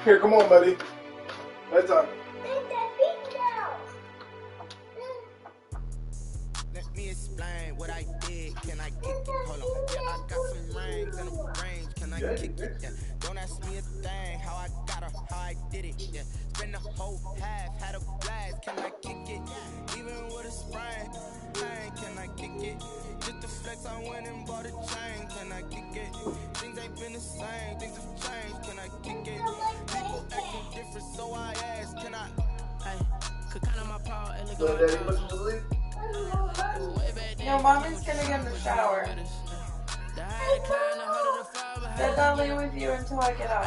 Here, come on, buddy. Let's talk. Let me explain what I did. Can I kick it? Hold on. Yeah, I got some rings and a range. Can I kick it? Yeah. Don't ask me a thing. How I got her, how I did it. Yeah. Spend the whole half, had a blast. Can I kick it? Even with a sprain. Pain, can I kick it? Just to flex, I went and bought a chain. Can I kick it? Things ain't been the same. Things have changed. Can I kick it? People acting different, so I asked. Can I? Hey, could count on my power and look at my power. No, mommy's gonna get in the shower. Dad, I'll lay with you until I get out.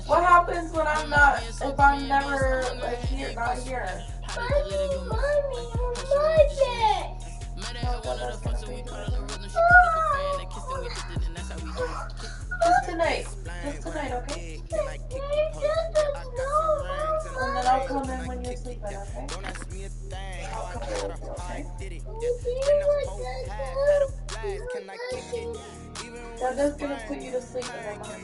What happens when I'm not, if I'm never, like, here, not here? Just tonight. Just tonight, okay? And then I'll come in when you're sleeping, okay? I'll come in with you, okay? Dada's gonna put you to sleep and then Mom's gonna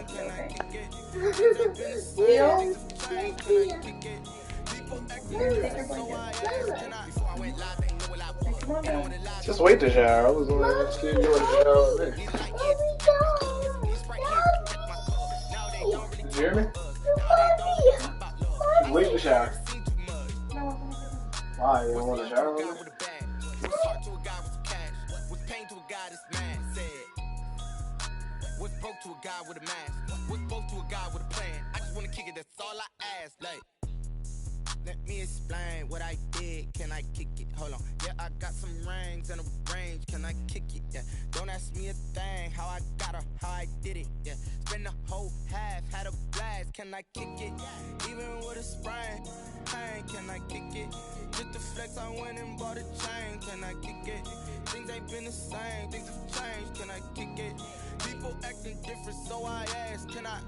come in and sleep. Deal? You're gonna take your blanket. Come on down. Just wait to shower. I was going to see you in the shower next. Did you hear me? Just wait to shower. Why? You don't want to shower with me? What's broke to a guy with a mask? What's broke to a guy with a plan? I just wanna kick it, that's all I ask. Like, let me explain what I did. Can I kick it? Hold on. Yeah, I got some rings and a range. Can I kick it? Yeah. Don't ask me a thing. How I got her, how I did it. Yeah. Spend the whole half, had a blast. Can I kick it? Even with a sprain. Pain, can I kick it? Just to flex, I went and bought a chain. Can I kick it? Things ain't been the same. Things have changed. Can I kick it? People acting different, so I asked. Can I?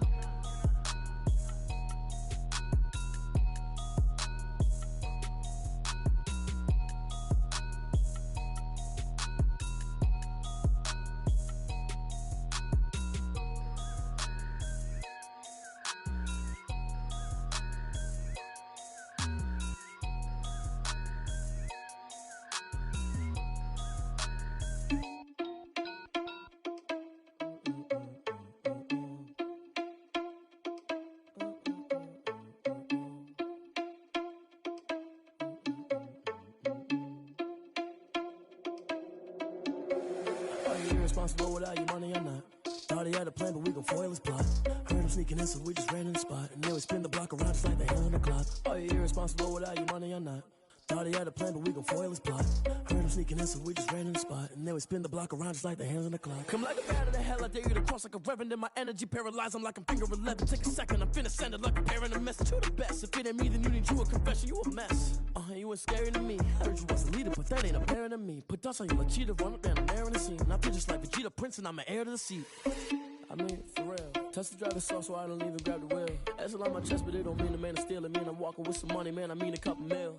Irresponsible without your money or not. Thought he had a plan, but we gon' foil his plot. Heard him sneaking in, so we just ran in the spot. And then we spin the block around just like the hell on the clock. Are you irresponsible without your money or not? Thought he had a plan, but we gon' foil his plot. Heard him sneaking in, so we just ran in the spot. And then we spin the block around just like the hands on the clock. Come like a bat of the hell, I dare you to cross like a reverend. In my energy paralyzed, I'm like I'm finger 11. Take a second, I'm finna send it like a parent a message to the best. If it ain't me, then you need you a confession, you a mess. You ain't scary to me. Heard you was a leader, but that ain't apparent to me. Put dust on you like cheetah, run up down the air in the scene. I feel just like Vegeta Prince, and I'm an heir to the seat. I mean, for real. Touch the driver's soft, so I don't even grab the wheel. That's a lot on my chest, but it don't mean the man is stealing. Mean I'm walking with some money, man. I mean a couple mil.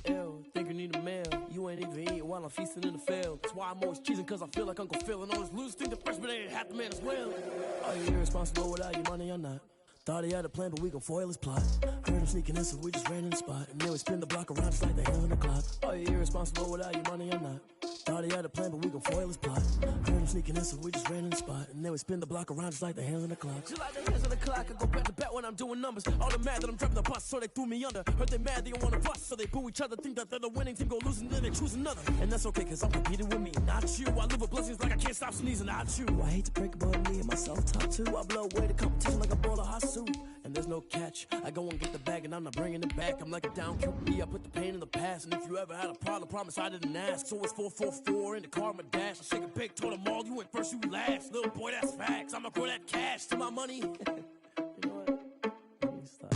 Ew, think you need a meal. You ain't even eating while I'm feasting in the field. That's why I'm always cheesing, cause I feel like Uncle Phil. And all this loose think the freshman ain't half the man as well. Are you irresponsible without your money or not? Thought he had a plan, but we gon' foil his plot. Heard him sneaking in, so we just ran in the spot. And then we spin the block around just like the hell on the clock. Are you irresponsible without your money or not? Thought he had a plan, but we gon' foil his plot. Heard him sneaking in, so we just ran in the spot. And then we spin the block around just like the hands on the clock. Just like the hands on the clock, I go back to back when I'm doing numbers. All the mad that I'm driving the bus, so they threw me under. Heard they mad, they don't wanna bust, so they boo each other. Think that they're the winning team, go losing, then they choose another. And that's okay, cause I'm competing with me, not you. I live with blessings like I can't stop sneezing, not you. I hate to break it, but me and myself talk too. I blow away the competition like a bowl of hot soup. And there's no catch. I go and get the bag and I'm not bringing it back. I'm like a down QB, I put the pain in the past. And if you ever had a problem, promise I didn't ask. So it's 444 in the car, my dash. I shake a big, told them all, you went first, you last. Little boy, that's facts. I'ma grow that cash to my money. You know what? Let me stop.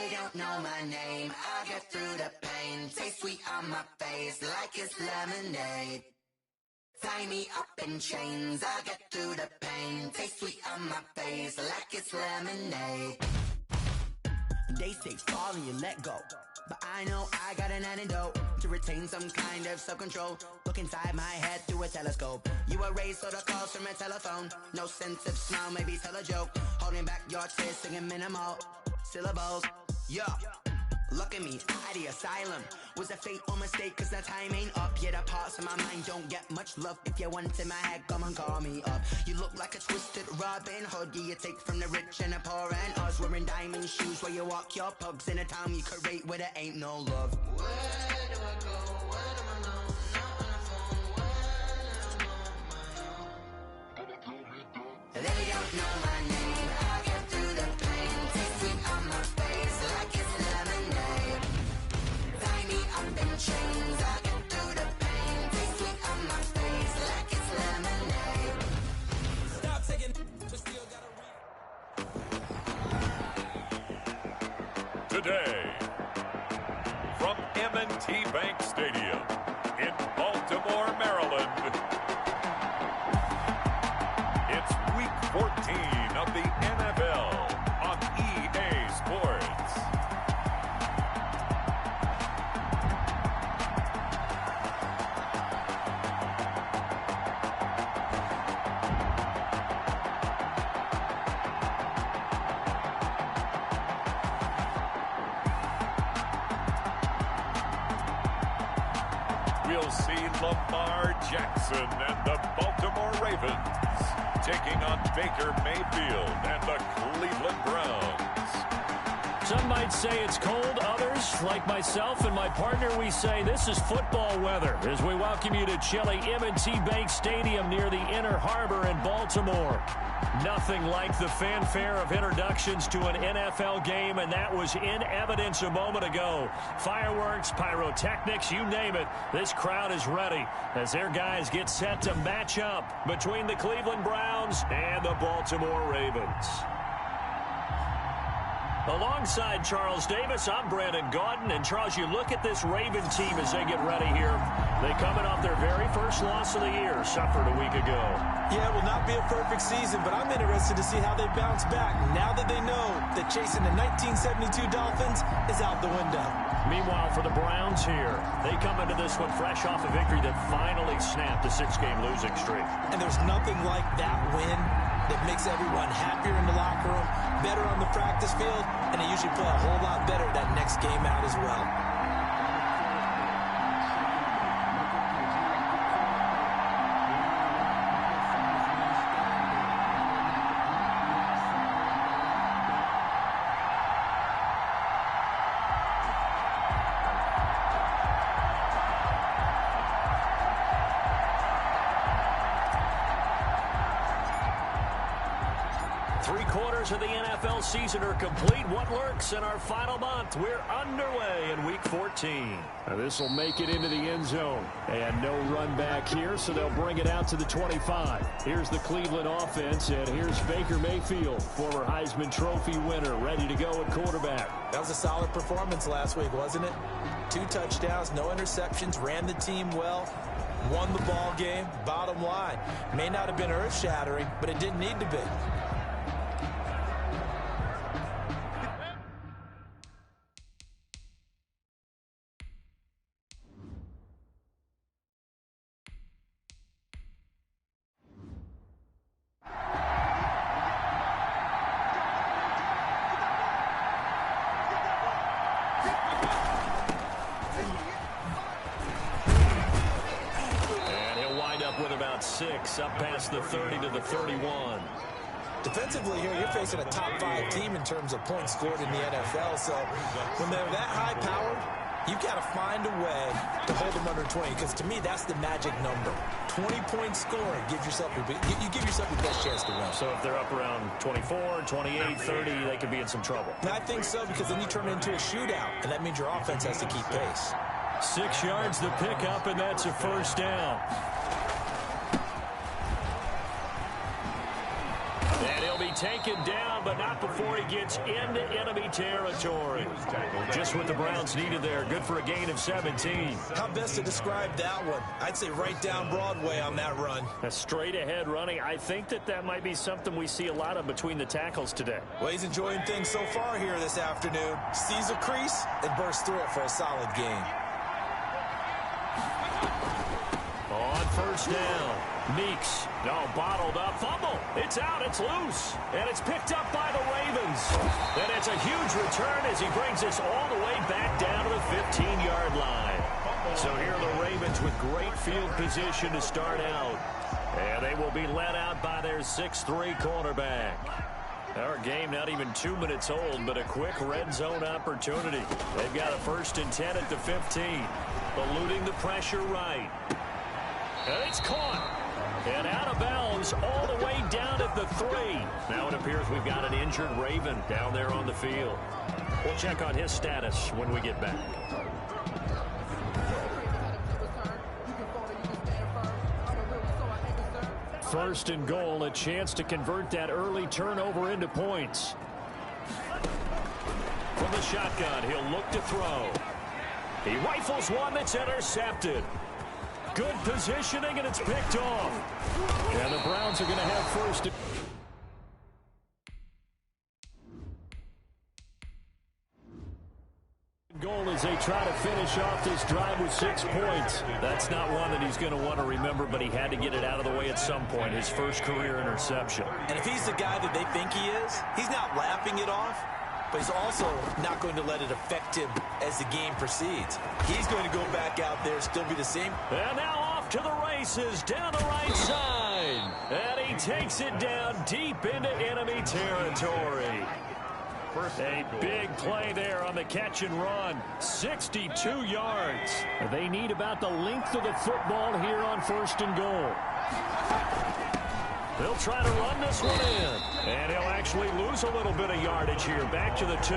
They don't know my name, I get through the pain. Taste sweet on my face like it's lemonade. Tie me up in chains, I get through the pain. Taste sweet on my face like it's lemonade. They say fall and you let go, but I know I got an antidote to retain some kind of self-control. Look inside my head through a telescope. You erase all the calls from a telephone. No sense of smile, maybe tell a joke. Holding back your tears, singing minimal syllables. Yeah, look at me, at the asylum. Was a fate or mistake, cause the time ain't up. Yeah, the parts of my mind don't get much love. If you want in my head, come and call me up. You look like a twisted Robin Hood. Yeah, you take from the rich and the poor and us. Wearing diamond shoes while you walk your pugs in a town you create where there ain't no love. Where do I go? Where am I known? Not on the phone. When I'm on my own. They don't know my name. I get through the pain. Taste sweet on my face like it's lemonade. Tie me up in chains. I get through the pain. Taste sweet on my face like it's lemonade. Stop taking. Still gotta read. Today, from M&T Bank Stadium in Baltimore, Maryland, it's Week 14 of the NFL on EA Sports. We'll see Lamar Jackson and the Baltimore Ravens taking on Baker Mayfield and the Cleveland Browns. Some might say it's cold. Others, like myself and my partner, we say this is football weather as we welcome you to chilly M&T Bank Stadium near the Inner Harbor in Baltimore. Nothing like the fanfare of introductions to an NFL game, and that was in evidence a moment ago. Fireworks, pyrotechnics, you name it. This crowd is ready as their guys get set to match up between the Cleveland Browns and the Baltimore Ravens. Alongside Charles Davis, I'm Brandon Gaudin. And, Charles, you look at this Raven team as they get ready here. They coming off their very first loss of the year, suffered a week ago. Yeah, it will not be a perfect season, but I'm interested to see how they bounce back now that they know that chasing the 1972 Dolphins is out the window. Meanwhile, for the Browns here, they come into this one fresh off a victory that finally snapped a 6-game losing streak. And there's nothing like that win that makes everyone happier in the locker room, better on the practice field, and they usually play a whole lot better that next game out as well. 3 quarters of the NFL season are complete. What lurks in our final month? We're underway in Week 14. This will make it into the end zone. And no run back here, so they'll bring it out to the 25. Here's the Cleveland offense, and here's Baker Mayfield, former Heisman Trophy winner, ready to go at quarterback. That was a solid performance last week, wasn't it? 2 touchdowns, no interceptions, ran the team well, won the ball game. Bottom line, may not have been earth-shattering, but it didn't need to be. With about 6 up past the 30 to the 31. Defensively here, you're facing a top 5 team in terms of points scored in the NFL. So when they're that high powered, you've got to find a way to hold them under 20. Because to me, that's the magic number. 20-point scoring gives yourself you give yourself your best chance to win. So if they're up around 24, 28, 30, they could be in some trouble. And I think so, because then you turn it into a shootout, and that means your offense has to keep pace. 6 yards to pick up, and that's a first down. taken down, but not before he gets into enemy territory. Just what the Browns needed there. Good for a gain of 17. How best to describe that one? I'd say right down Broadway on that run. A straight-ahead running. I think that might be something we see a lot of between the tackles today. Well, he's enjoying things so far here this afternoon. Sees a crease and bursts through it for a solid gain. On first down, Meeks. No, bottled up. Fumble. It's out. It's loose. And it's picked up by the Ravens. And it's a huge return as he brings us all the way back down to the 15-yard line. So here are the Ravens with great field position to start out. And they will be led out by their 6'3" cornerback. Our game not even 2 minutes old, but a quick red zone opportunity. They've got a 1st and 10 at the 15. Eluding the pressure right. And it's caught. And out of bounds all the way down at the 3. Now it appears we've got an injured Raven down there on the field. We'll check on his status when we get back. First and goal, a chance to convert that early turnover into points. From the shotgun, he'll look to throw. He rifles one that's intercepted. Good positioning, and it's picked off. And the Browns are going to have first. Goal as they try to finish off this drive with 6 points. That's not one that he's going to want to remember, but he had to get it out of the way at some point. His first career interception. And if he's the guy that they think he is, he's not laughing it off, but he's also not going to let it affect him as the game proceeds. He's going to go back out there, still be the same. And now off to the races down the right side. And he takes it down deep into enemy territory. A big play there on the catch and run. 62 yards. They need about the length of the football here on 1st and goal. They'll try to run this one in. And he'll actually lose a little bit of yardage here. Back to the 2.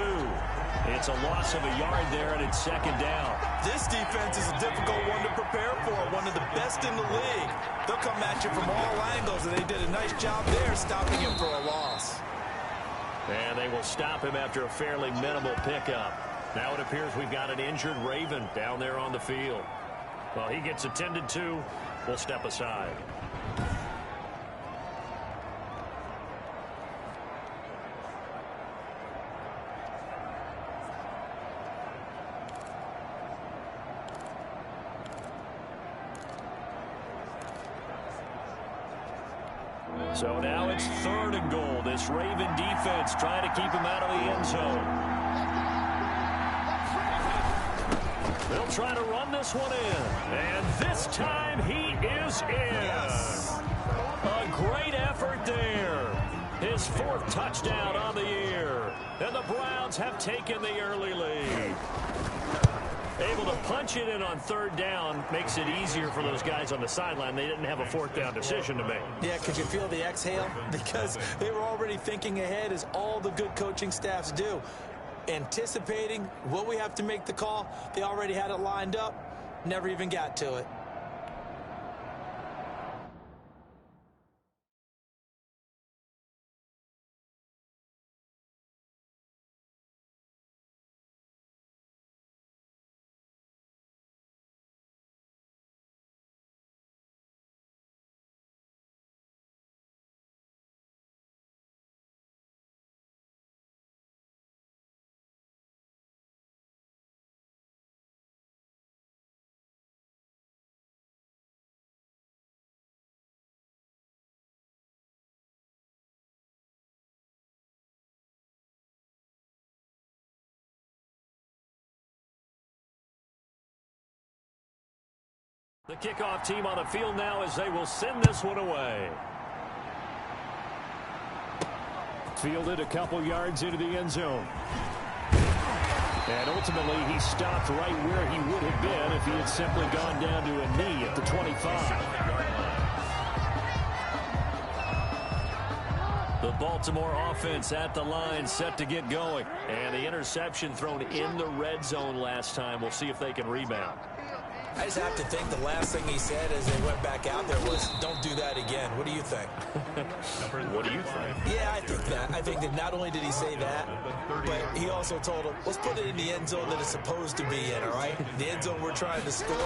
It's a loss of a yard there, and it's 2nd down. This defense is a difficult one to prepare for. One of the best in the league. They'll come at you from all angles, and they did a nice job there stopping him for a loss. And they will stop him after a fairly minimal pickup. Now it appears we've got an injured Raven down there on the field. Well, he gets attended to. We'll step aside. So now it's 3rd and goal. This Raven defense trying to keep him out of the end zone. They'll try to run this one in. And this time he is in. Yes. A great effort there. His 4th touchdown on the year. And the Browns have taken the early lead. Able to punch it in on 3rd down makes it easier for those guys on the sideline. They didn't have a 4th down decision to make. Yeah, could you feel the exhale? Because they were already thinking ahead, as all the good coaching staffs do. Anticipating, will we have to make the call? They already had it lined up. Never even got to it. The kickoff team on the field now as they will send this one away. Fielded a couple yards into the end zone. And ultimately he stopped right where he would have been if he had simply gone down to a knee at the 25. The Baltimore offense at the line, set to get going. And the interception thrown in the red zone last time. We'll see if they can rebound. I just have to think the last thing he said as they went back out there was, don't do that again. What do you think? What do you think? Yeah, I think that. I think that not only did he say that, but he also told him, let's put it in the end zone that it's supposed to be in, all right? The end zone we're trying to score.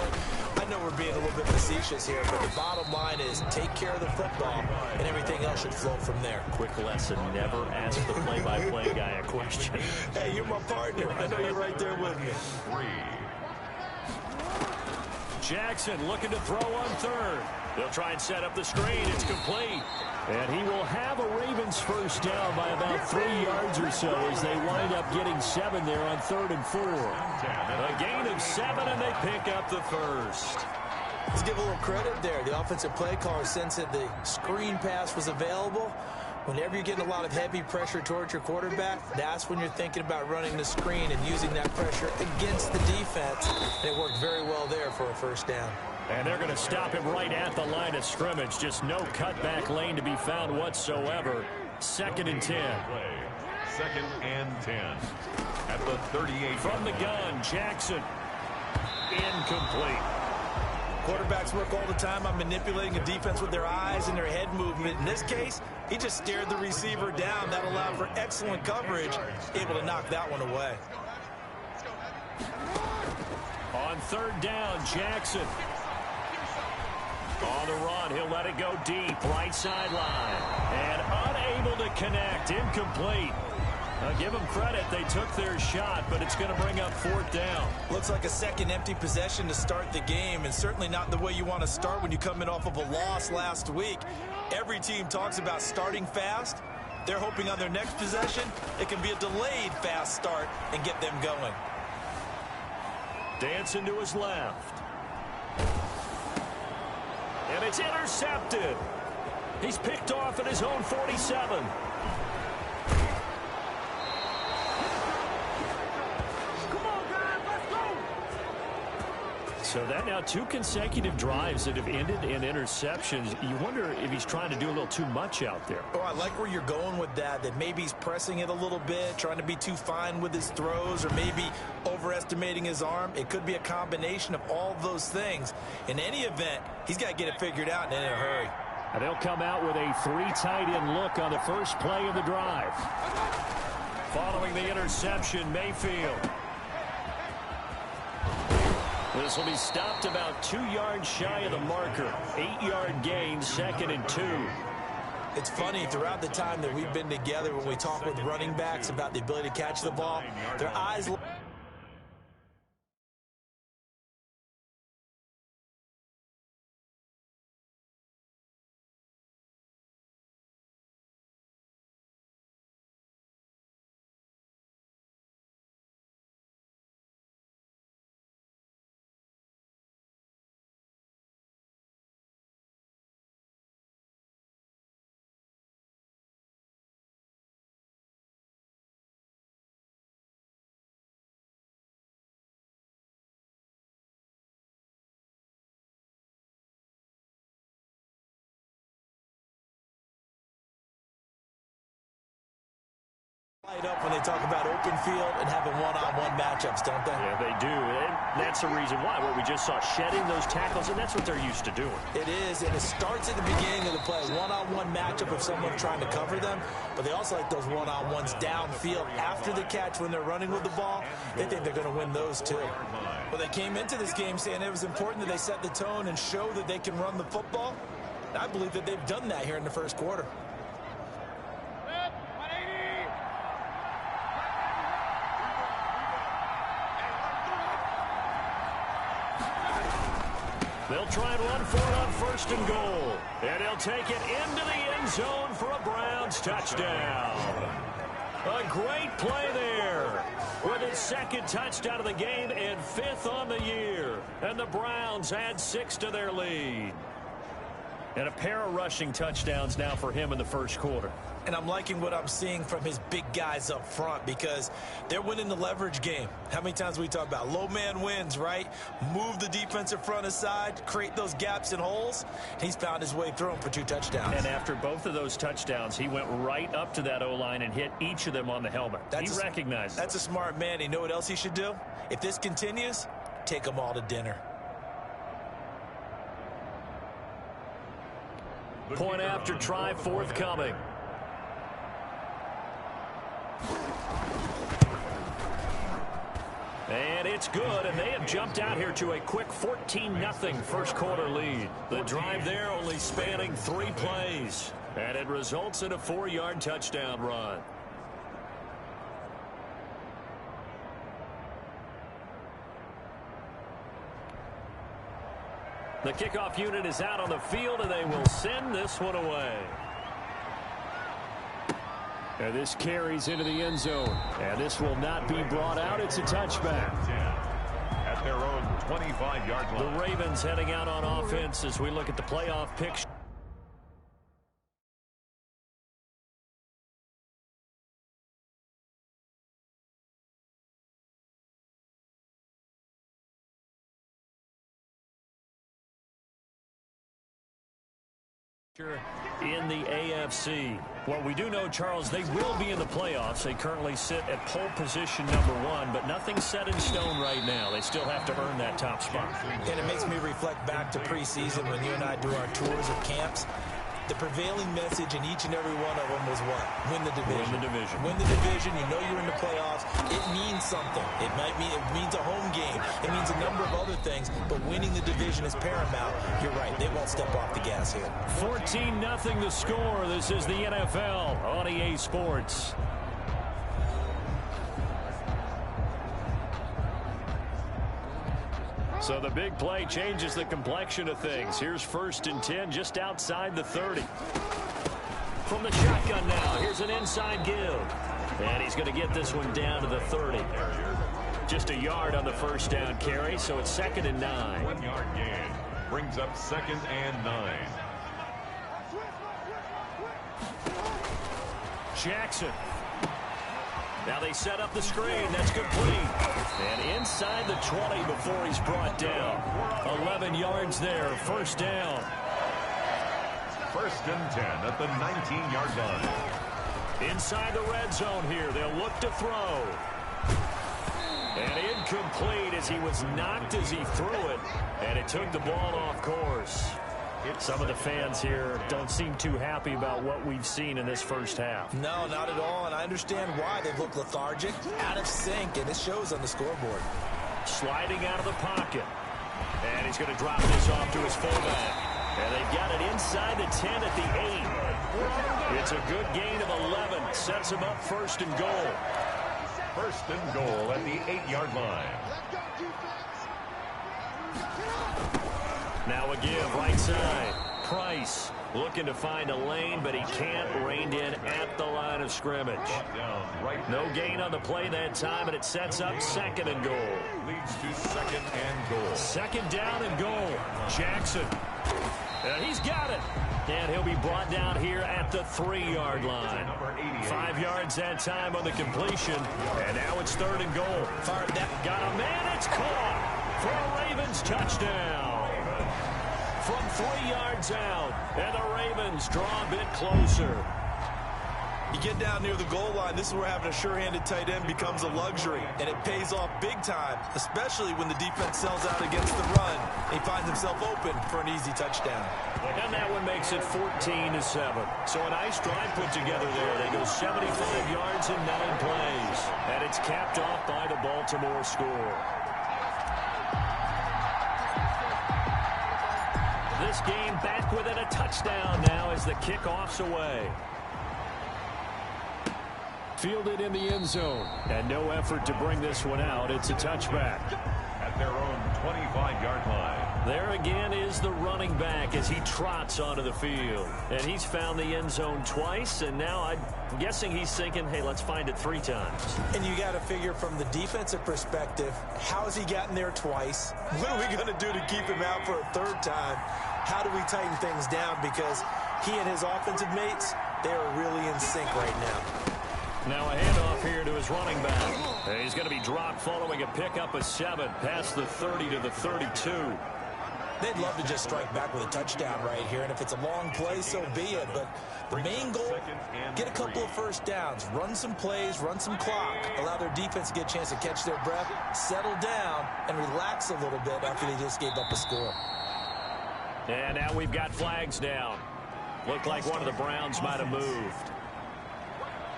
I know we're being a little bit facetious here, but the bottom line is take care of the football, and everything else should flow from there. Quick lesson, never ask the play-by-play guy a question. Hey, you're my partner. I know you're right there with me. Jackson looking to throw on third. They'll try and set up the screen. It's complete. And he will have a Ravens first down by about 3 yards or so as they wind up getting 7 there on 3rd and 4. A gain of 7, and they pick up the first. Let's give a little credit there. The offensive play caller sensed that the screen pass was available. Whenever you're getting a lot of heavy pressure towards your quarterback, that's when you're thinking about running the screen and using that pressure against the defense. And it worked very well there for a first down. And they're going to stop him right at the line of scrimmage. Just no cutback lane to be found whatsoever. 2nd and 10. 2nd and 10 at the 38. From the gun, Jackson. Incomplete. Quarterbacks work all the time on manipulating a defense with their eyes and their head movement. In this case, he just stared the receiver down. That allowed for excellent coverage, able to knock that one away. On 3rd down, Jackson. On the run, he'll let it go deep, right sideline. And unable to connect, incomplete. Give them credit, they took their shot, but it's going to bring up 4th down. Looks like a second empty possession to start the game, and certainly not the way you want to start when you come in off of a loss last week. Every team talks about starting fast. They're hoping on their next possession, it can be a delayed fast start and get them going. Dancing to his left. And it's intercepted. He's picked off at his own 47. So that now 2 consecutive drives that have ended in interceptions. You wonder if he's trying to do a little too much out there. Oh, I like where you're going with that maybe he's pressing it a little bit, trying to be too fine with his throws, or maybe overestimating his arm. It could be a combination of all those things. In any event, he's got to get it figured out and in a hurry. And they'll come out with a 3 tight end look on the first play of the drive. Following the interception, Mayfield. This will be stopped about 2 yards shy of the marker. 8-yard gain, 2nd and 2. It's funny, throughout the time that we've been together, when we talk with running backs about the ability to catch the ball, their eyes... up when they talk about open field and having one-on-one matchups, don't they? Yeah, they do. And that's the reason why. What we just saw, shedding those tackles, and that's what they're used to doing. It is, and it starts at the beginning of the play. One-on-one matchup of someone trying to cover them, but they also like those one-on-ones downfield after the catch when they're running with the ball. They think they're going to win those too. Well, they came into this game saying it was important that they set the tone and show that they can run the football. And I believe that they've done that here in the first quarter. They'll try and run for it on 1st and goal. And he'll take it into the end zone for a Browns touchdown. A great play there. With his 2nd touchdown of the game and 5th on the year. And the Browns add 6 to their lead. And a pair of rushing touchdowns now for him in the first quarter. And I'm liking what I'm seeing from his big guys up front because they're winning the leverage game. How many times we talk about low man wins, right? Move the defensive front aside, create those gaps and holes. He's found his way through them for 2 touchdowns. And after both of those touchdowns, he went right up to that O-line and hit each of them on the helmet. He recognized it. That's a smart man. You know what else he should do? If this continues, take them all to dinner. Point after try forthcoming. And it's good, and they have jumped out here to a quick 14-0 first quarter lead. The drive there only spanning 3 plays, and it results in a 4-yard touchdown run. The kickoff unit is out on the field, and they will send this one away. And this carries into the end zone. And this will not be brought out. It's a touchback. At their own 25-yard line. The Ravens heading out on offense as we look at the playoff picture. In the AFC. Well, we do know, Charles, they will be in the playoffs. They currently sit at pole position #1, but nothing's set in stone right now. They still have to earn that top spot. And it makes me reflect back to preseason when you and I do our tours of camps. The prevailing message in each and every one of them was what? Win the division. Win the division. Win the division. You know you're in the playoffs. It means something. It means a home game. It means a number of other things, but winning the division is paramount. You're right. They won't step off the gas here. 14-0 the score. This is the NFL on EA Sports. So the big play changes the complexion of things. Here's 1st and 10 just outside the 30. From the shotgun now, here's an inside give. And he's going to get this one down to the 30. Just a yard on the first down carry, so it's 2nd and 9. 1-yard gain brings up 2nd and 9. Jackson. Now they set up the screen. That's complete. And inside the 20 before he's brought down. 11 yards there. 1st down. 1st and 10 at the 19-yard line. Inside the red zone here. They'll look to throw. And incomplete as he was knocked as he threw it. And it took the ball off course. Some of the fans here don't seem too happy about what we've seen in this first half. No, not at all, and I understand why. They look lethargic, out of sync, and it shows on the scoreboard. Sliding out of the pocket. And he's going to drop this off to his fullback. And they've got it inside the 10 at the 8. It's a good gain of 11. Sets him up 1st and goal. 1st and goal at the 8-yard line. Now a give right side. Price looking to find a lane, but he can't. Reined in at the line of scrimmage. No gain on the play that time, and it sets up 2nd and goal. Leads to 2nd and goal. 2nd down and goal. Jackson. And he's got it. And he'll be brought down here at the 3-yard line. 5 yards that time on the completion. And now it's 3rd and goal. Got a man. It's caught for a Ravens touchdown. From 3 yards out, and the Ravens draw a bit closer. You get down near the goal line, this is where having a sure-handed tight end becomes a luxury, and it pays off big time, especially when the defense sells out against the run. He finds himself open for an easy touchdown. And that one makes it 14-7. So a nice drive put together there. They go 75 yards in 9 plays, and it's capped off by the Baltimore score. This game back within a touchdown now as the kickoff's away. Fielded in the end zone. And no effort to bring this one out. It's a touchback. At their own 25-yard line. There again is the running back as he trots onto the field. And he's found the end zone twice. And now I'm guessing he's thinking, hey, let's find it 3 times. And you got to figure from the defensive perspective, how has he gotten there twice? What are we going to do to keep him out for a 3rd time? How do we tighten things down? Because he and his offensive mates, they are really in sync right now. Now a handoff here to his running back. And he's going to be dropped following a pickup of 7 past the 30 to the 32. They'd love to just strike back with a touchdown right here, and if it's a long play, so be it. But the main goal, get a couple of 1st downs, run some plays, run some clock, allow their defense to get a chance to catch their breath, settle down, and relax a little bit after they just gave up a score. And now we've got flags down. Looked like one of the Browns might have moved.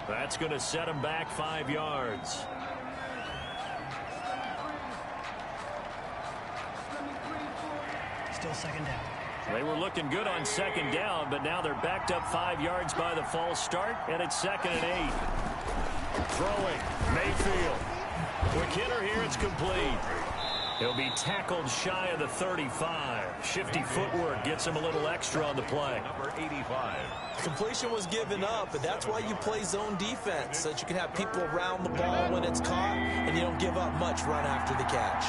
That's going to set him back 5 yards. Still second down. They were looking good on second down, but now they're backed up 5 yards by the false start, and it's 2nd and 8. Throwing, Mayfield. McKinnon here, it's complete. He'll be tackled shy of the 35. Shifty footwork gets him a little extra on the play. Number 85. Completion was given up, but that's why you play zone defense, so that you can have people around the ball when it's caught, and you don't give up much run after the catch.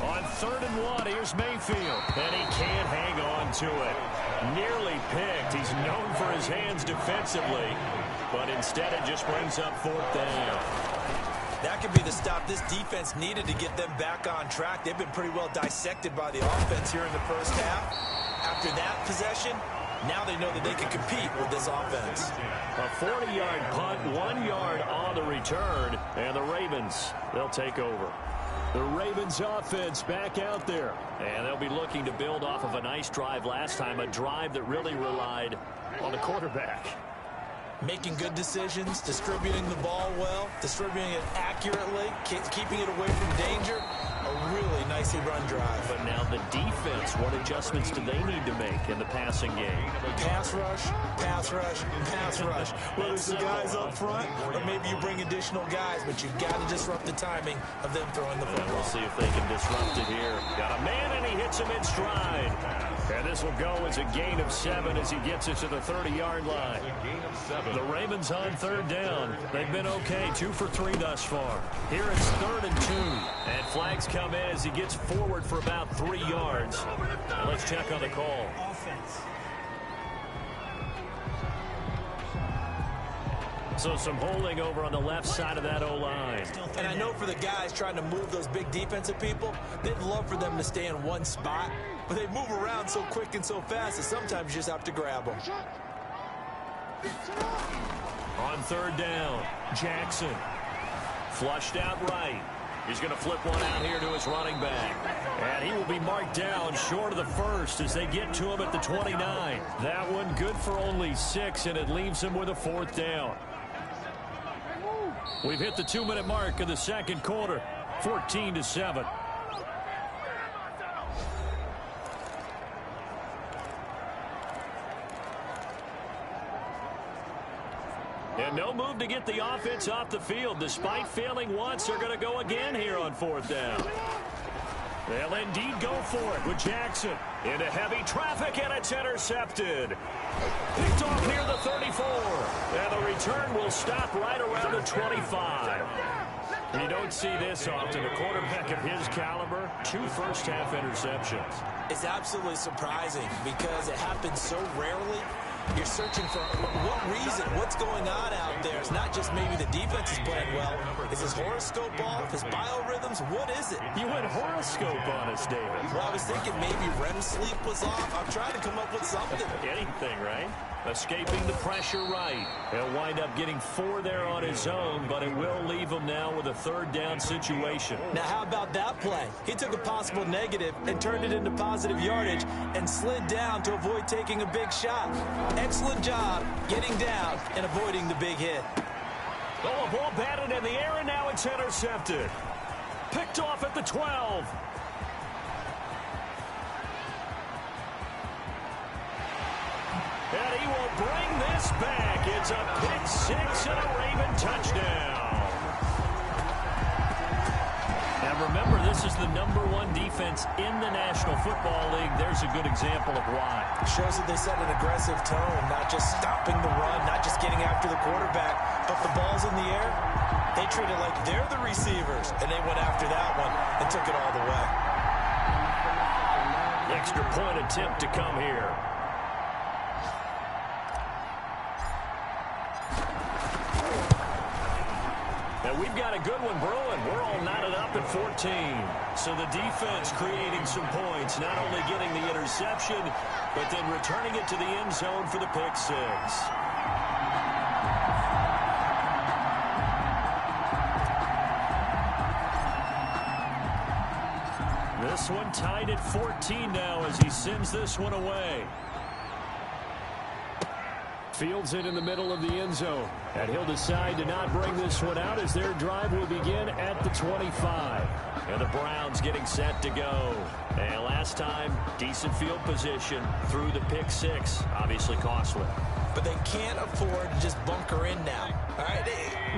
On 3rd and 1, here's Mayfield, and he can't hang on to it. Nearly picked. He's known for his hands defensively, but instead it just brings up 4th down. That could be the stop this defense needed to get them back on track. They've been pretty well dissected by the offense here in the first half. After that possession, now they know that they can compete with this offense. A 40-yard punt, 1 yard on the return, and the Ravens, they'll take over. The Ravens offense back out there, and they'll be looking to build off of a nice drive last time, a drive that really relied on the quarterback. Making good decisions, distributing the ball well, distributing it accurately, keeping it away from danger. A really nicely run drive. But now the defense, what adjustments do they need to make in the passing game? Pass rush, pass rush, pass rush. Whether it's the guys up front or maybe you bring additional guys, but you've got to disrupt the timing of them throwing the football. We'll see if they can disrupt it here. Got a man, and he hits him in stride. And this will go as a gain of 7 as he gets it to the 30-yard line. The Ravens on 3rd down. They've been okay, 2 for 3 thus far. Here it's 3rd and 2. And flags come in as he gets forward for about 3 yards. Now let's check on the call. Offense. So some holding over on the left side of that O-line. And I know for the guys trying to move those big defensive people, they'd love for them to stay in one spot, but they move around so quick and so fast that sometimes you just have to grab them. On 3rd down, Jackson. Flushed out right. He's going to flip one out here to his running back. And he will be marked down short of the 1st as they get to him at the 29. That one good for only 6, and it leaves him with a 4th down. We've hit the 2-minute mark of the 2nd quarter, 14-7. And no move to get the offense off the field. Despite failing once, they're going to go again here on 4th down. They'll indeed go for it with Jackson. Into heavy traffic, and it's intercepted. Picked off near the 34. And the return will stop right around the 25. You don't see this often. A quarterback of his caliber, 2 first-half interceptions. It's absolutely surprising because it happens so rarely. You're searching for what reason, what's going on out there. It's not just maybe the defense is playing well. Is his horoscope off? His biorhythms? What is it? You went horoscope on us, David. Well, I was thinking maybe REM sleep was off. I'm trying to come up with something. Anything, right? Escaping the pressure right. He'll wind up getting 4 there on his own, but it will leave him now with a 3rd down situation. Now, how about that play? He took a possible negative and turned it into positive yardage and slid down to avoid taking a big shot. Excellent job getting down and avoiding the big hit. Oh, a ball batted in the air, and now it's intercepted. Picked off at the 12. And he will bring this back. It's a pick 6 and a Raven touchdown. Now remember, this is the #1 defense in the National Football League. There's a good example of why. Shows that they set an aggressive tone, not just stopping the run, not just getting after the quarterback, but the ball's in the air. They treat it like they're the receivers, and they went after that one and took it all the way. Extra point attempt to come here. Now we've got a good one brewing. We're all knotted up at 14. So the defense creating some points, not only getting the interception, but then returning it to the end zone for the pick 6. This this one tied at 14 now as he sends this one away. Fields it in the middle of the end zone. And he'll decide to not bring this one out as their drive will begin at the 25. And the Browns getting set to go. And last time, decent field position through the pick six. Obviously costly. But they can't afford to just bunker in now. All right,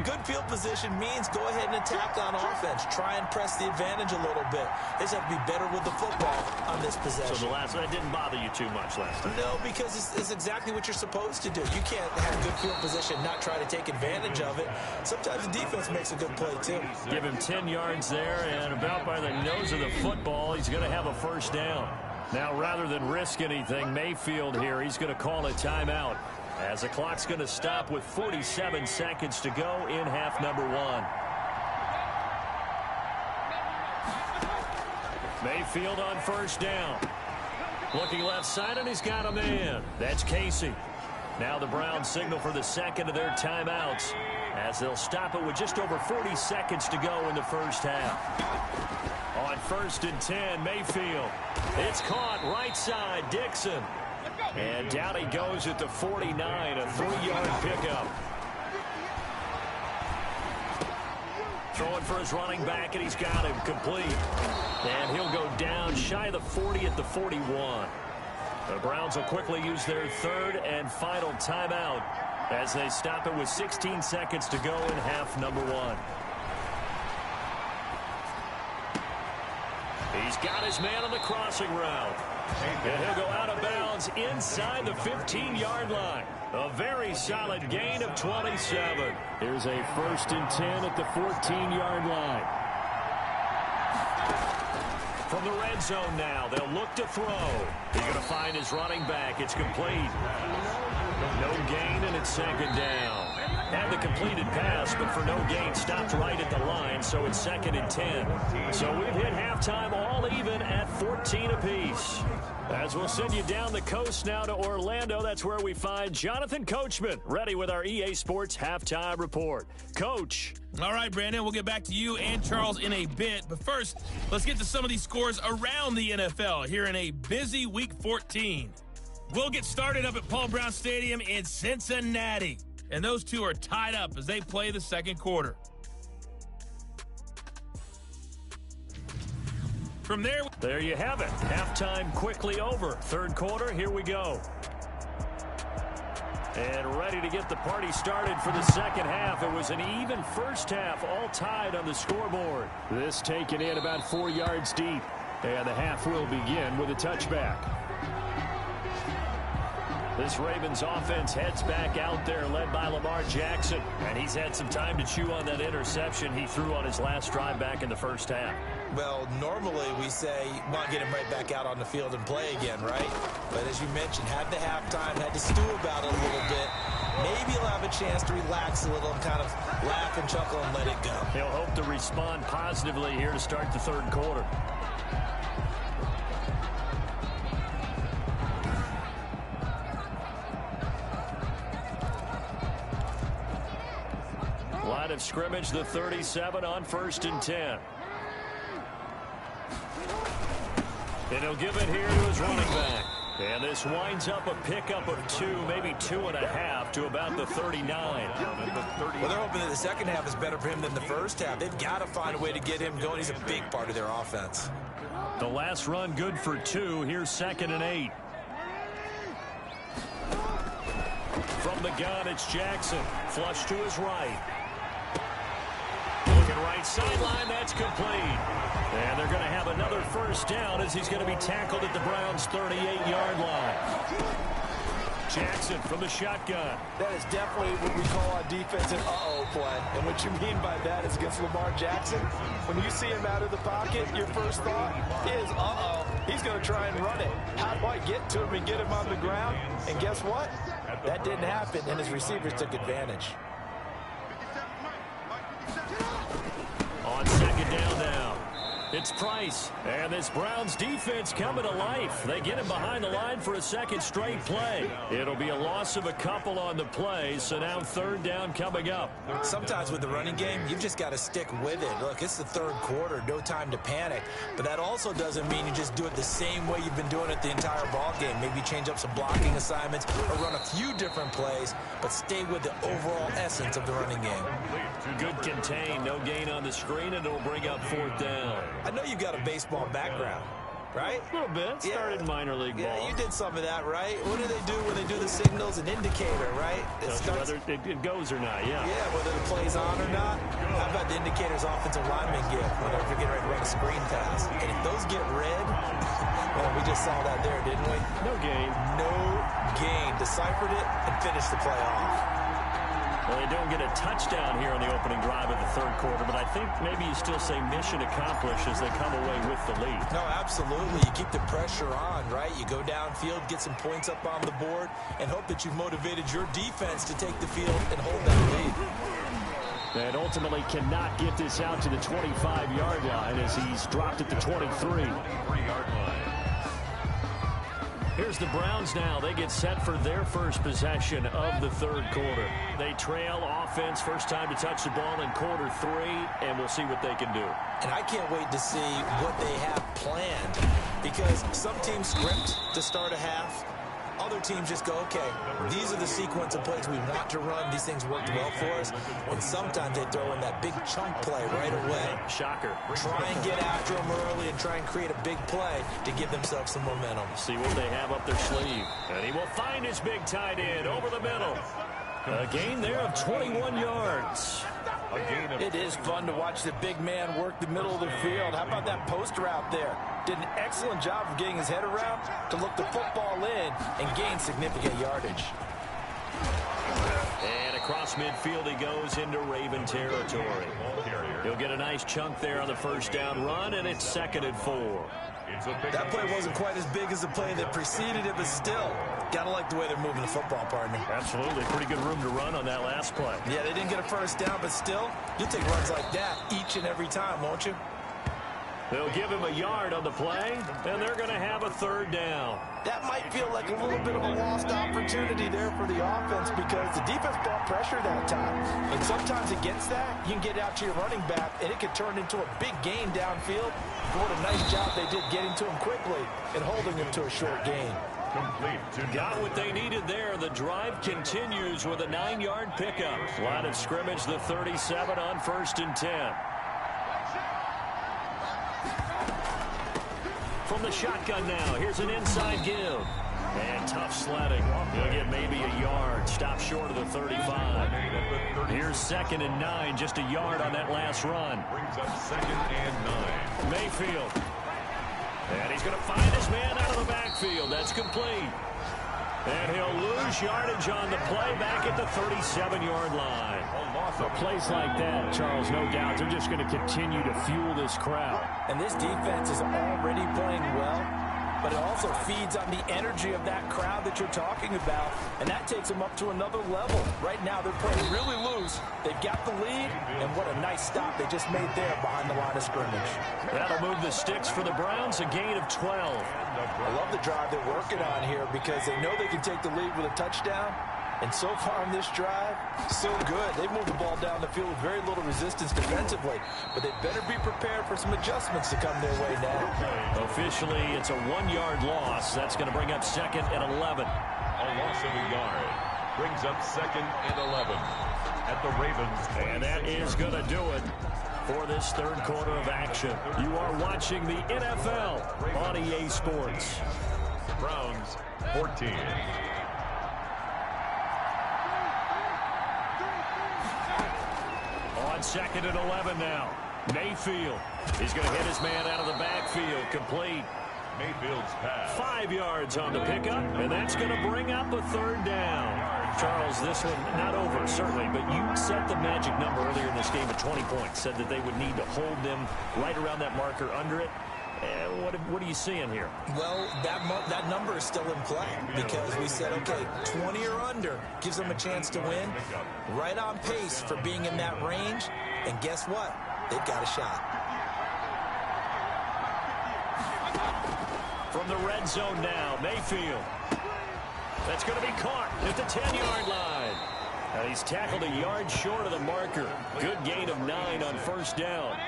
good field position means go ahead and attack on offense. Try and press the advantage a little bit. They just have to be better with the football on this possession. So that didn't bother you too much last time? No, because it's exactly what you're supposed to do. You can't have good field position, not try to take advantage of it. Sometimes the defense makes a good play, too. Give him 10 yards there, and about by the nose of the football, he's going to have a first down. Now, rather than risk anything, Mayfield here, he's going to call a timeout, as the clock's going to stop with 47 seconds to go in half number one. Mayfield on first down. Looking left side, and he's got a man. That's Casey. Now the Browns signal for the second of their timeouts, as they'll stop it with just over 40 seconds to go in the first half. On 1st and 10, Mayfield. It's caught right side, Dixon. And down he goes at the 49, a 3-yard pickup. Throwing for his running back, and he's got him complete. And he'll go down shy of the 40 at the 41. The Browns will quickly use their third and final timeout as they stop it with 16 seconds to go in half number one. He's got his man on the crossing route. And he'll go out of bounds inside the 15-yard line. A very solid gain of 27. Here's a 1st and 10 at the 14-yard line. From the red zone now, they'll look to throw. He's going to find his running back. It's complete. No gain, and it's second down. Had the completed pass, but for no gain, stopped right at the line, so it's 2nd and 10. So we've hit halftime all even at 14 apiece. As we'll send you down the coast now to Orlando, that's where we find Jonathan Coachman, ready with our EA Sports Halftime Report. Coach. All right, Brandon, we'll get back to you and Charles in a bit. But first, let's get to some of these scores around the NFL here in a busy Week 14. We'll get started up at Paul Brown Stadium in Cincinnati. And those two are tied up as they play the second quarter. From there you have it. Halftime quickly over. Third quarter, here we go. And ready to get the party started for the second half. It was an even first half, all tied on the scoreboard. This taken in about 4 yards deep. And the half will begin with a touchback. This Ravens offense heads back out there, led by Lamar Jackson. And he's had some time to chew on that interception he threw on his last drive back in the first half. Well, normally we say, want to get him right back out on the field and play again, right? But as you mentioned, had the halftime, had to stew about it a little bit. Maybe he'll have a chance to relax a little and kind of laugh and chuckle and let it go. He'll hope to respond positively here to start the third quarter. Line of scrimmage, the 37 on 1st and 10. And he'll give it here to his running back. And this winds up a pickup of 2, maybe 2.5 to about the 39. Well, they're hoping that the second half is better for him than the first half. They've got to find a way to get him going. He's a big part of their offense. The last run good for 2. Here's 2nd and 8. From the gun, it's Jackson. Flush to his right. Looking right sideline, that's complete. And they're going to have another first down as he's going to be tackled at the Browns' 38-yard line. Jackson from the shotgun. That is definitely what we call on defense an uh-oh play. And what you mean by that is against Lamar Jackson, when you see him out of the pocket, your first thought is, uh-oh, he's going to try and run it. How do I get to him and get him on the ground? And guess what? That didn't happen, and his receivers took advantage. On second down now, It's Price, and this Browns defense coming to life. They get him behind the line for a second straight play. It'll be a loss of a couple on the play, so now third down coming up. Sometimes with the running game, you've just got to stick with it. Look, it's the third quarter, no time to panic. But that also doesn't mean you just do it the same way you've been doing it the entire ball game. Maybe change up some blocking assignments or run a few different plays, but stay with the overall essence of the running game. Good contain, no gain on the screen, and it'll bring up fourth down. I know you've got a baseball background, right? A little bit. Started minor league ball. Yeah, you did some of that, right? What do they do when they do the signals? An indicator, right? Whether it goes or not, yeah. Yeah, whether the play's on or not. How about the indicators offensive linemen give when they're getting ready to run a screen pass? And if those get red, well, we just saw that there, didn't we? No gain. No gain. Deciphered it and finished the play off. Well, they don't get a touchdown here on the opening drive of the third quarter, but I think maybe you still say mission accomplished as they come away with the lead. No, absolutely. You keep the pressure on, right? You go downfield, get some points up on the board, and hope that you've motivated your defense to take the field and hold that lead. And ultimately cannot get this out to the 25-yard line as he's dropped at the 23. Here's the Browns now. They get set for their first possession of the third quarter. They trail offense, first time to touch the ball in quarter three, and we'll see what they can do. And I can't wait to see what they have planned, because some teams script to start a half. Other teams just go, okay, these are the sequence of plays we want to run. These things worked well for us. And sometimes they throw in that big chunk play right away. Shocker. Try and get after them early and try and create a big play to give themselves some momentum. See what they have up their sleeve. And he will find his big tight end over the middle. A gain there of 21 yards. It is fun to watch the big man work the middle of the field. How about that post route there? Did an excellent job of getting his head around to look the football in and gain significant yardage. And across midfield he goes into Raven territory. He'll get a nice chunk there on the first down run, and it's 2nd and 4. That play wasn't quite as big as the play that preceded it, but still, gotta like the way they're moving the football, partner. Absolutely. Pretty good room to run on that last play. Yeah, they didn't get a first down, but still, you'll take runs like that each and every time, won't you? They'll give him a yard on the play, and they're going to have a third down. That might feel like a little bit of a lost opportunity there for the offense because the defense brought pressure that time. And sometimes against that, you can get out to your running back, and it could turn into a big gain downfield. But what a nice job they did getting to him quickly and holding him to a short gain. Got what they needed there. The drive continues with a 9-yard pickup. Line of scrimmage, the 37 on 1st and 10. From the shotgun now, here's an inside give. And tough sledding. He'll get maybe a yard. Stop short of the 35. Here's 2nd and 9, just a yard on that last run. Brings up 2nd and 9. Mayfield. And he's going to find his man out of the backfield. That's complete. And he'll lose yardage on the play back at the 37-yard line. For plays like that, Charles, no doubt, they're just going to continue to fuel this crowd. And this defense is already playing well, but it also feeds on the energy of that crowd that you're talking about, and that takes them up to another level. Right now, they're playing really loose. They've got the lead, and what a nice stop they just made there behind the line of scrimmage. That'll move the sticks for the Browns, a gain of 12. I love the drive they're working on here because they know they can take the lead with a touchdown. And so far on this drive, so good. They've moved the ball down the field with very little resistance defensively. But they better be prepared for some adjustments to come their way now. Officially, it's a 1-yard loss. That's going to bring up 2nd and 11. A loss of a yard. Brings up 2nd and 11 at the Ravens. And that is going to do it for this third quarter of action. You are watching the NFL on EA Sports. Browns 14. On 2nd and 11 now. Mayfield. He's going to hit his man out of the backfield. Complete. Mayfield's pass. 5 yards on the pickup, and that's going to bring up a third down. Charles, this one not over, certainly, but you set the magic number earlier in this game at 20 points. Said that they would need to hold them right around that marker under it. What are you seeing here? Well, that number is still in play because we said, okay, 20 or under gives them a chance to win. Right on pace for being in that range. And guess what? They've got a shot. From the red zone now, Mayfield. That's going to be caught at the 10-yard line. And he's tackled a yard short of the marker. Good gain of 9 on first down.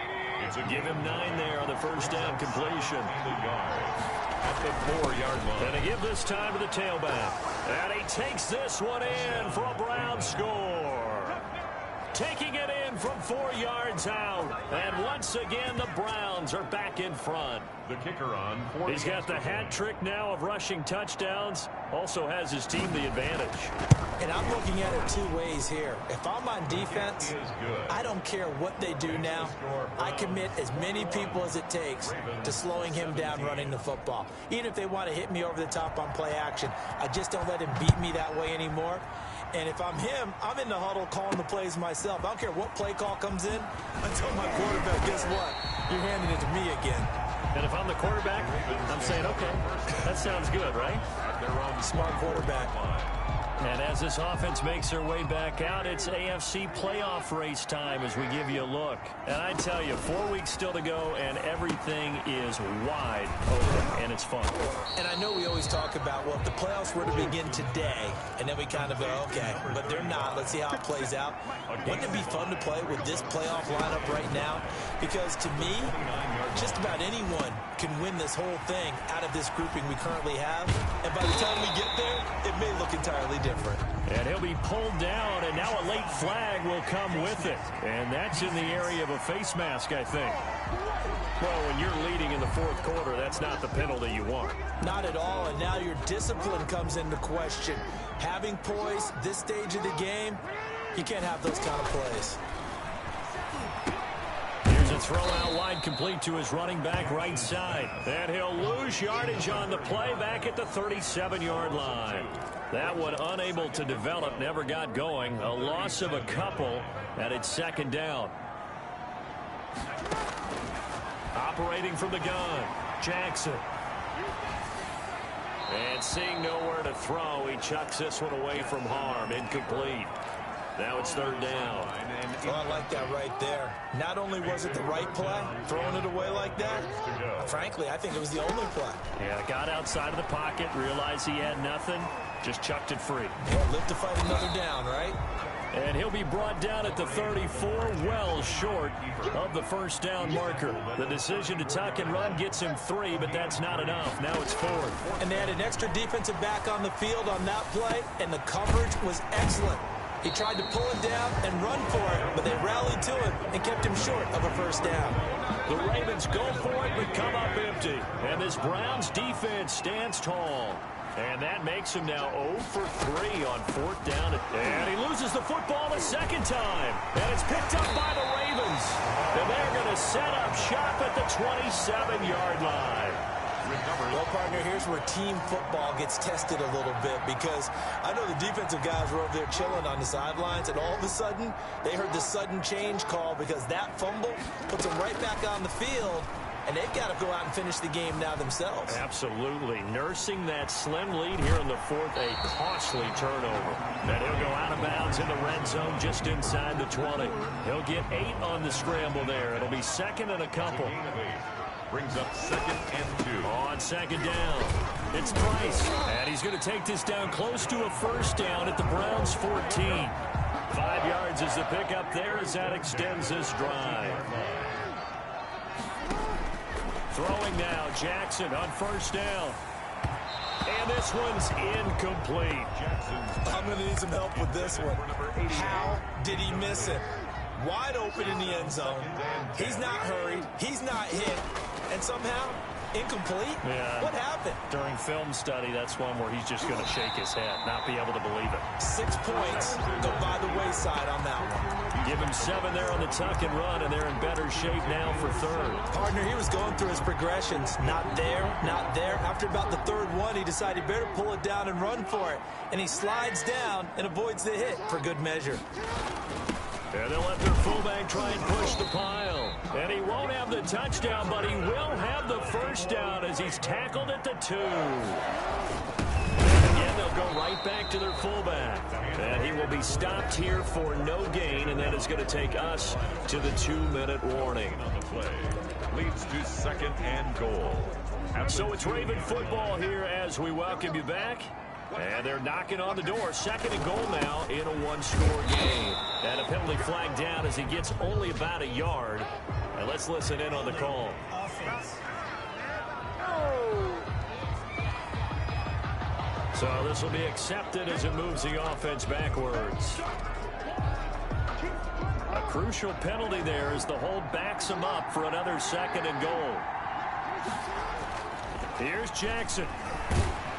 Give him 9 there on the first down completion. At the 4-yard line. And to give this time to the tailback. And he takes this one in for a Brown score. Taking it in from 4 yards out. And once again, the Browns are back in front. The kicker on. He's got the hat trick now of rushing touchdowns. Also has his team the advantage. And I'm looking at it 2 ways here. If I'm on defense, I don't care what they do now. I commit as many people as it takes to slowing him down running the football. Even if they want to hit me over the top on play action, I just don't let him beat me that way anymore. And if I'm him, I'm in the huddle calling the plays myself. I don't care what play call comes in. I tell my quarterback, guess what? You're handing it to me again. And if I'm the quarterback, I'm saying, okay, that sounds good, right? Smart quarterback. And as this offense makes their way back out, it's AFC playoff race time as we give you a look. And I tell you, 4 weeks still to go, and everything is wide open, and it's fun. And I know we always talk about, well, if the playoffs were to begin today, and then we kind of go, okay, but they're not. Let's see how it plays out. Wouldn't it be fun to play with this playoff lineup right now? Because to me, just about anyone can win this whole thing out of this grouping we currently have. And by the time we get there, it may look entirely different. And he'll be pulled down, and now a late flag will come with it. And that's in the area of a face mask, I think. Well, when you're leading in the 4th quarter, that's not the penalty you want. Not at all, and now your discipline comes into question. Having poise this stage of the game, you can't have those kind of plays. Here's a throw out wide, complete to his running back right side. And he'll lose yardage on the play back at the 37-yard line. That one unable to develop, never got going. A loss of a couple, and it's 2nd down. Operating from the gun, Jackson. And seeing nowhere to throw, he chucks this one away from harm. Incomplete. Now it's 3rd down. Oh, I like that right there. Not only was it the right play, throwing it away like that, frankly, I think it was the only play. Yeah, got outside of the pocket, realized he had nothing, just chucked it free. Yeah, live to fight another down, right? And he'll be brought down at the 34, well short of the first down marker. The decision to tuck and run gets him 3, but that's not enough. Now it's 4th. And they had an extra defensive back on the field on that play, and the coverage was excellent. He tried to pull it down and run for it, but they rallied to him and kept him short of a first down. The Ravens go for it, but come up empty. And this Browns defense stands tall. And that makes him now 0 for 3 on 4th down. And he loses the football a 2nd time. And it's picked up by the Ravens. And they're going to set up shop at the 27-yard line. Well, partner, here's where team football gets tested a little bit, because I know the defensive guys were over there chilling on the sidelines, and all of a sudden they heard the sudden change call because that fumble puts them right back on the field, and they've got to go out and finish the game now themselves. Absolutely. Nursing that slim lead here in the 4th, a costly turnover. And he'll go out of bounds in the red zone just inside the 20. He'll get 8 on the scramble there. It'll be 2nd and a couple. Brings up 2nd and 2. On 2nd down, it's Price. And he's going to take this down close to a first down at the Browns' 14. 5 yards is the pickup there as that extends this drive. Throwing now, Jackson on first down. And this one's incomplete. I'm going to need some help with this one. How did he miss it? Wide open in the end zone. He's not hurried. He's not hit. And somehow, incomplete? Yeah. What happened? During film study, that's one where he's just going to shake his head, not be able to believe it. 6 points go by the wayside on that one. Give him 7 there on the tuck and run, and they're in better shape now for 3rd. Partner, he was going through his progressions. Not there, not there. After about the 3rd one, he decided he better pull it down and run for it. And he slides down and avoids the hit for good measure. And they'll let their fullback try and push the pile. And he won't have the touchdown, but he will have the first down as he's tackled at the 2. And again, they'll go right back to their fullback. And he will be stopped here for no gain, and that is going to take us to the 2-minute warning. On the play. Leads to 2nd and goal. So it's Raven football here as we welcome you back. And they're knocking on the door. Second and goal now in a one-score game. And a penalty flag down as he gets only about a yard. And let's listen in on the call. So this will be accepted as it moves the offense backwards. A crucial penalty there as the hold backs him up for another second and goal. Here's Jackson.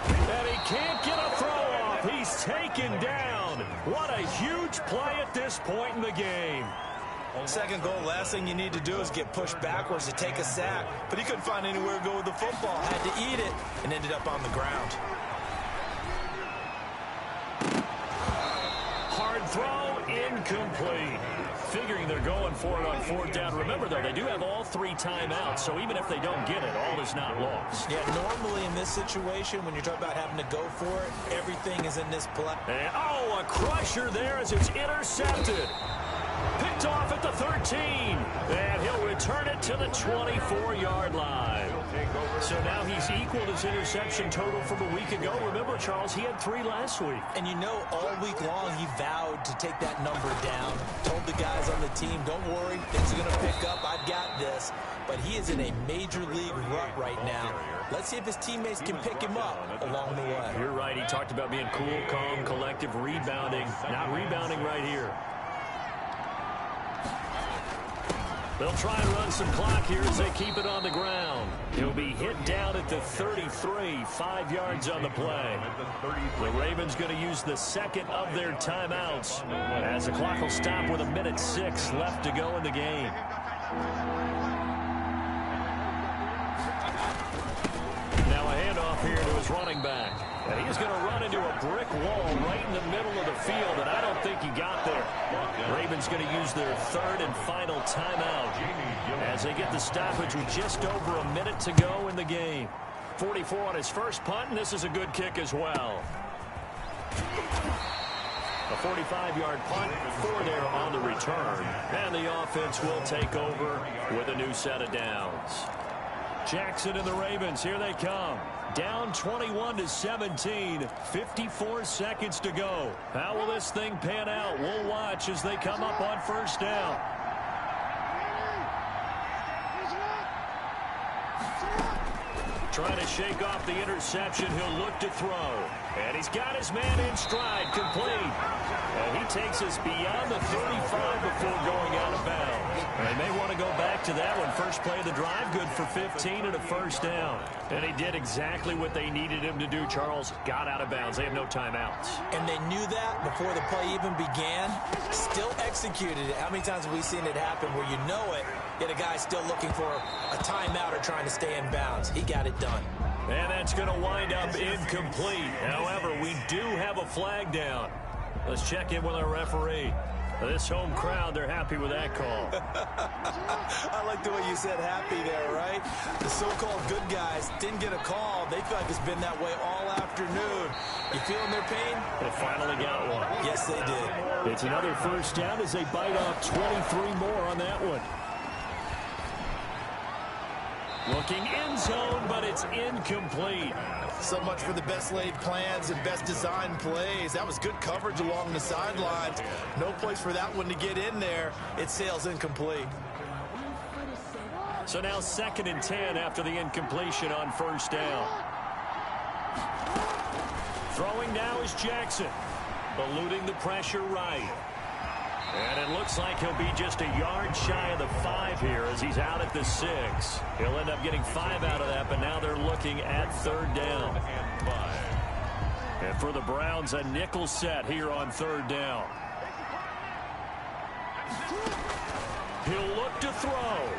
And he can't get a throw off. He's taken down. What a huge play at this point in the game. Second goal, last thing you need to do is get pushed backwards to take a sack. But he couldn't find anywhere to go with the football. Had to eat it and ended up on the ground. Hard throw, incomplete. Figuring they're going for it on fourth down. Remember, though, they do have all 3 timeouts, so even if they don't get it, all is not lost. Yeah, normally in this situation, when you're talking about having to go for it, everything is in this play. And, oh, a crusher there as it's intercepted. Picked off at the 13. And he'll return it to the 24-yard line. So now he's equaled his interception total from a week ago. Remember, Charles, he had 3 last week. And you know, all week long he vowed to take that number down. Told the guys on the team, don't worry, things are going to pick up. I've got this. But he is in a major league rut right now. Let's see if his teammates can pick him up along the way. You're right. He talked about being cool, calm, collective, rebounding. Not rebounding right here. They'll try and run some clock here as they keep it on the ground. He'll be hit down at the 33, 5 yards on the play. The Ravens going to use the second of their timeouts as the clock will stop with 1:06 left to go in the game. Now a handoff here to his running back. And he's going to run into a brick wall right in the middle of the field, and I don't think he got there. Ravens going to use their third and final timeout as they get the stoppage with just over a minute to go in the game. 44 on his first punt, and this is a good kick as well. A 45-yard punt, 4 there on the return, and the offense will take over with a new set of downs. Jackson and the Ravens, here they come. Down 21-17, 54 seconds to go. How will this thing pan out? We'll watch as they come up on first down. Trying to shake off the interception. He'll look to throw. And he's got his man in stride, complete. And he takes us beyond the 35 before going out of bounds. And they may want to go back to that one. First play of the drive, good for 15 and a first down. And he did exactly what they needed him to do, Charles. Got out of bounds. They have no timeouts. And they knew that before the play even began. Still executed it. How many times have we seen it happen where you know it, yet a guy's still looking for a timeout or trying to stay in bounds? He got it done. And that's going to wind up incomplete. However, we do have a flag down. Let's check in with our referee. This home crowd, they're happy with that call. I like the way you said happy there, right? The so-called good guys didn't get a call. They feel like it's been that way all afternoon. You feeling their pain? They finally got one. Yes, they did. It's another first down as they bite off 23 more on that one. Looking end zone, but it's incomplete. So much for the best laid plans and best designed plays. That was good coverage along the sidelines. No place for that one to get in there. It sails incomplete. So now 2nd and 10 after the incompletion on first down. Throwing now is Jackson. Eluding the pressure right. And it looks like he'll be just a yard shy of the 5 here as he's out at the 6. He'll end up getting 5 out of that, but now they're looking at 3rd down. And for the Browns, a nickel set here on 3rd down. He'll look to throw.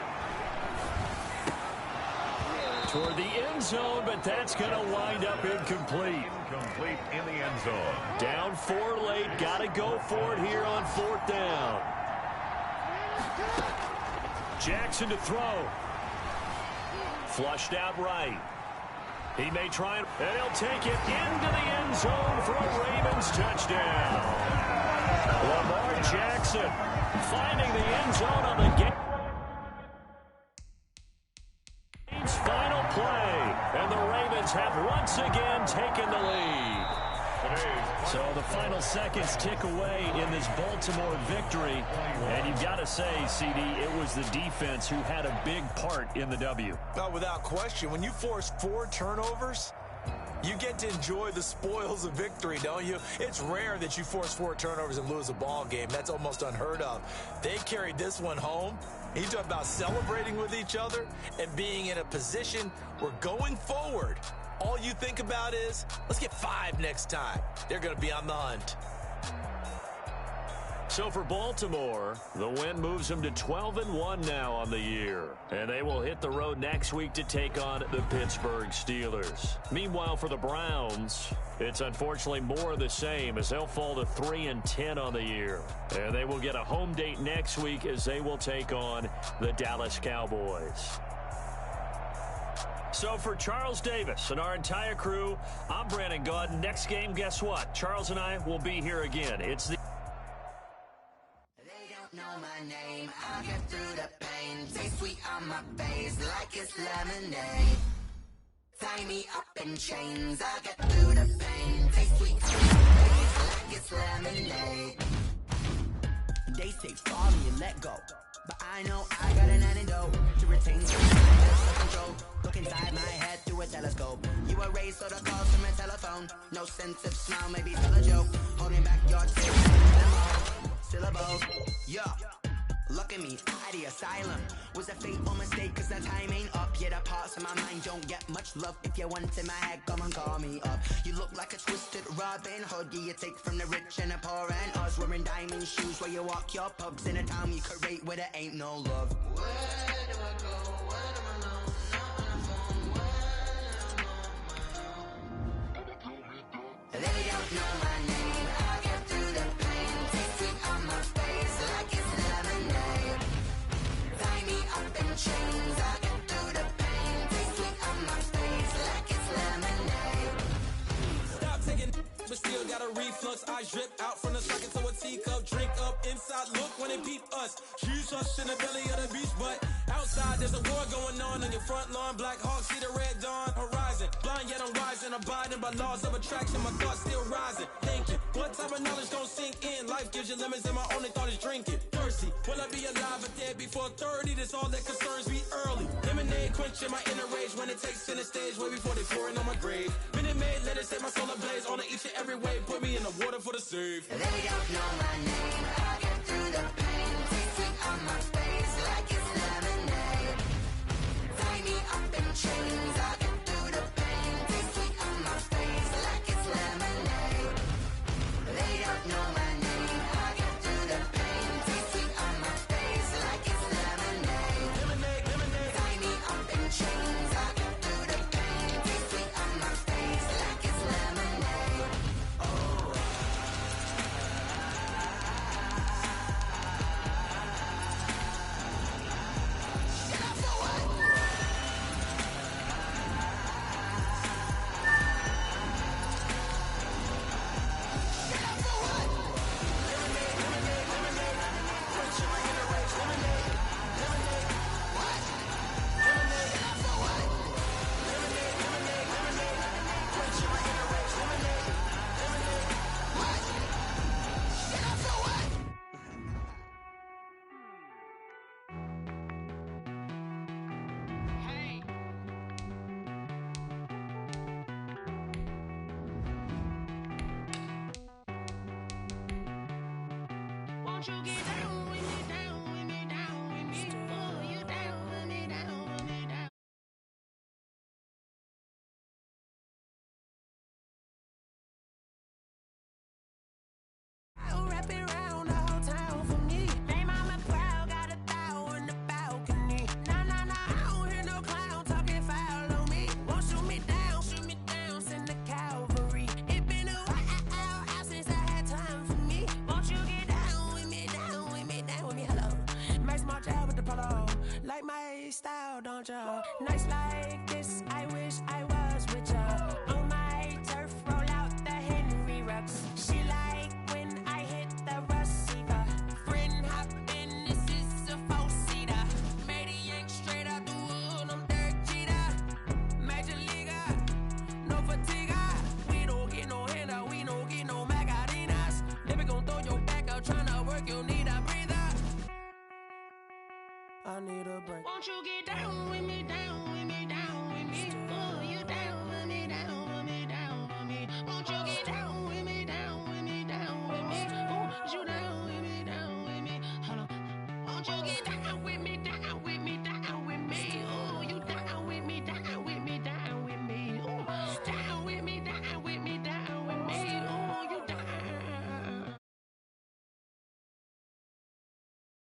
Toward the end zone, but that's going to wind up incomplete. Complete in the end zone. Down 4 late. Got to go for it here on 4th down. Jackson to throw. Flushed out right. He may try and he'll take it into the end zone for a Ravens touchdown. Lamar Jackson finding the end zone on the game's final play. Ravens have once again taken the lead. So the final seconds tick away in this Baltimore victory. And you've got to say, CD, it was the defense who had a big part in the W. Oh, without question. When you force 4 turnovers, you get to enjoy the spoils of victory, don't you? It's rare that you force 4 turnovers and lose a ball game. That's almost unheard of. They carried this one home. You talk about celebrating with each other and being in a position where going forward, all you think about is, let's get 5 next time. They're going to be on the hunt. So for Baltimore, the win moves them to 12-1 now on the year. And they will hit the road next week to take on the Pittsburgh Steelers. Meanwhile, for the Browns, it's unfortunately more of the same as they'll fall to 3-10 on the year. And they will get a home date next week as they will take on the Dallas Cowboys. So for Charles Davis and our entire crew, I'm Brandon Gaudin. Next game, guess what? Charles and I will be here again. It's the... They don't know my name. I get through the pain. Taste sweet on my face like it's lemonade. Tie me up in chains. I get through the pain. Taste sweet on my face like it's lemonade. They say follow me and let go. But I know I got an antidote to retain some self-control. Look inside my head through a telescope. You erase all the calls from a telephone. No sense of smile, maybe still a joke. Holding back your syllables. Yeah. Look at me, at the asylum. Was a fateful mistake, cause the time ain't up. Yet the parts of my mind don't get much love. If you want in my head, come and call me up. You look like a twisted Robin Hood. Yeah, you take from the rich and the poor and us. Wearing diamond shoes where you walk your pubs. In a town you create where there ain't no love. Where do I go? When am I alone? Not on the phone. When am I alone? They don't know my name. I get through the pain. Taste sweet on my face like it's lemonade. Tie me up in chains. I get through the pain. Taste sweet on my face like it's lemonade. Stop taking, but still got a reflux. Eyes drip out from the socket to a teacup. Drink up inside, look when they peep us. Shoes us in the belly of the beast, but outside there's a war going on your front lawn. Black Hawk, see the red dawn horizon. Blind yet I'm rising, abiding by laws of attraction. My thoughts still rising, thinking what type of knowledge gon' sink in? Life gives you lemons and my only thought is drinking. Thirsty, will I be alive or dead before 30? That's all that concerns me early. Lemonade quenching my inner rage when it takes center stage way before they pouring on my grave. Minute Maid, let it set my soul ablaze on each and every way. Put me in the water for the save. They don't know my name. I get through the pain. Taste sweet on my face like it's lemonade. Tie me up in chains. I get through the pain. Taste sweet on my face like it's lemonade. They don't know my name. I get through the pain. Taste sweet on my face like it's lemonade. Lemonade, lemonade. Tie me up in chains. I get through the pain. Taste sweet on my face like it's lemonade. Oh. Won't you get down with me, down with me, down with me? Oh, you down with me, down with me, down. I'll wrap it around the whole town for me. Hey, mama proud, got a thou on the balcony. Nah, nah, nah, I don't hear no clown talking foul on me. Won't shoot me down, send the cavalry. It been a while since I had time for me. Won't you get down with me, down with me, down with me? Hello, Max March out with the polo. Like my style, don't ya? Nights like this, I wish I was with ya. On my turf, roll out the Henry Rux. She like when I hit the receiver. Friend hop in, this is a four-seater. Made a yank straight out the wood, I'm Derek Jeter. Major leaguer, I need a break. Won't you get down?